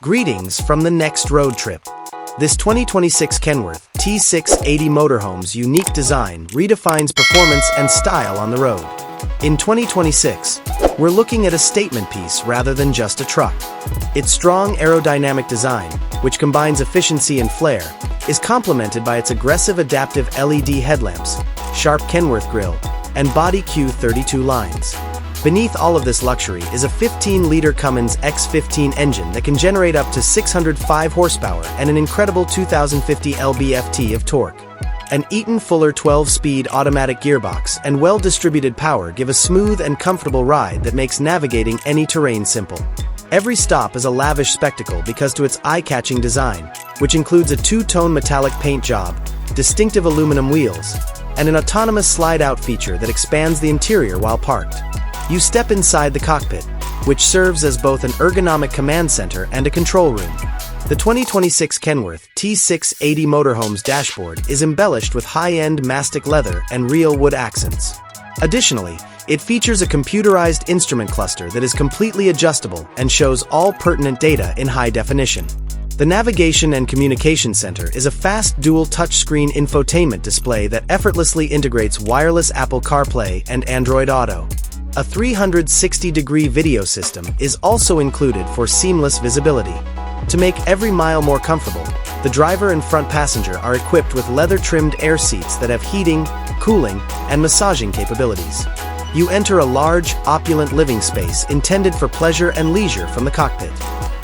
Greetings from the next road trip. This 2026 Kenworth T680 Motorhome's unique design redefines performance and style on the road. In 2026, we're looking at a statement piece rather than just a truck. Its strong aerodynamic design, which combines efficiency and flair, is complemented by its aggressive adaptive LED headlamps, sharp Kenworth grille, and body Q32 lines. Beneath all of this luxury is a 15-liter Cummins X15 engine that can generate up to 605 horsepower and an incredible 2050 lb-ft of torque. An Eaton Fuller 12-speed automatic gearbox and well-distributed power give a smooth and comfortable ride that makes navigating any terrain simple. Every stop is a lavish spectacle because to its eye-catching design, which includes a two-tone metallic paint job, distinctive aluminum wheels, and an autonomous slide-out feature that expands the interior while parked. You step inside the cockpit, which serves as both an ergonomic command center and a control room. The 2026 Kenworth T680 Motorhome's dashboard is embellished with high-end mastic leather and real wood accents. Additionally, it features a computerized instrument cluster that is completely adjustable and shows all pertinent data in high definition. The Navigation and Communication Center is a fast dual touchscreen infotainment display that effortlessly integrates wireless Apple CarPlay and Android Auto. A 360-degree video system is also included for seamless visibility. To make every mile more comfortable, the driver and front passenger are equipped with leather-trimmed air seats that have heating, cooling, and massaging capabilities. You enter a large, opulent living space intended for pleasure and leisure from the cockpit.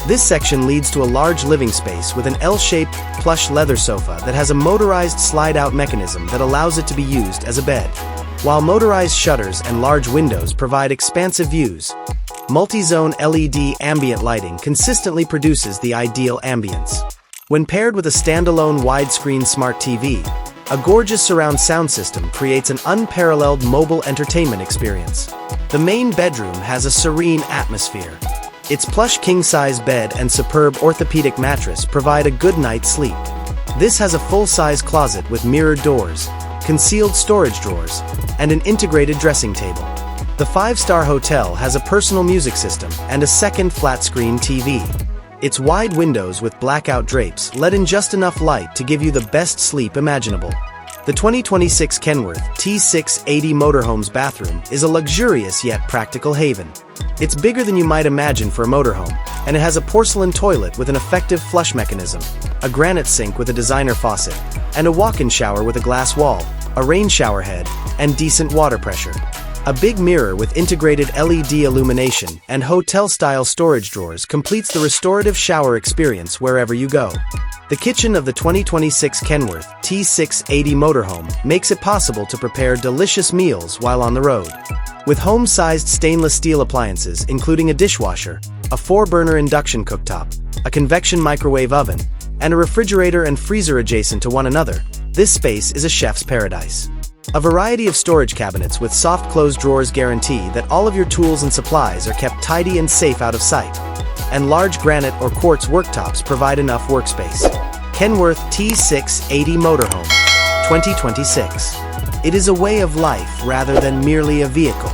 This section leads to a large living space with an L-shaped, plush leather sofa that has a motorized slide-out mechanism that allows it to be used as a bed. While motorized shutters and large windows provide expansive views, multi-zone LED ambient lighting consistently produces the ideal ambience. When paired with a standalone widescreen smart TV, a gorgeous surround sound system creates an unparalleled mobile entertainment experience. The main bedroom has a serene atmosphere. Its plush king-size bed and superb orthopedic mattress provide a good night's sleep. This has a full-size closet with mirrored doors, concealed storage drawers, and an integrated dressing table. The five-star hotel has a personal music system and a second flat-screen TV. Its wide windows with blackout drapes let in just enough light to give you the best sleep imaginable. The 2026 Kenworth T680 Motorhome's bathroom is a luxurious yet practical haven. It's bigger than you might imagine for a motorhome, and it has a porcelain toilet with an effective flush mechanism, a granite sink with a designer faucet, and a walk-in shower with a glass wall, a rain shower head, and decent water pressure. A big mirror with integrated LED illumination and hotel-style storage drawers completes the restorative shower experience wherever you go. The kitchen of the 2026 Kenworth T680 Motorhome makes it possible to prepare delicious meals while on the road. With home-sized stainless steel appliances including a dishwasher, a 4-burner induction cooktop, a convection microwave oven, and a refrigerator and freezer adjacent to one another, this space is a chef's paradise. A variety of storage cabinets with soft close drawers guarantee that all of your tools and supplies are kept tidy and safe out of sight. And large granite or quartz worktops provide enough workspace. Kenworth T680 Motorhome 2026. It is a way of life rather than merely a vehicle.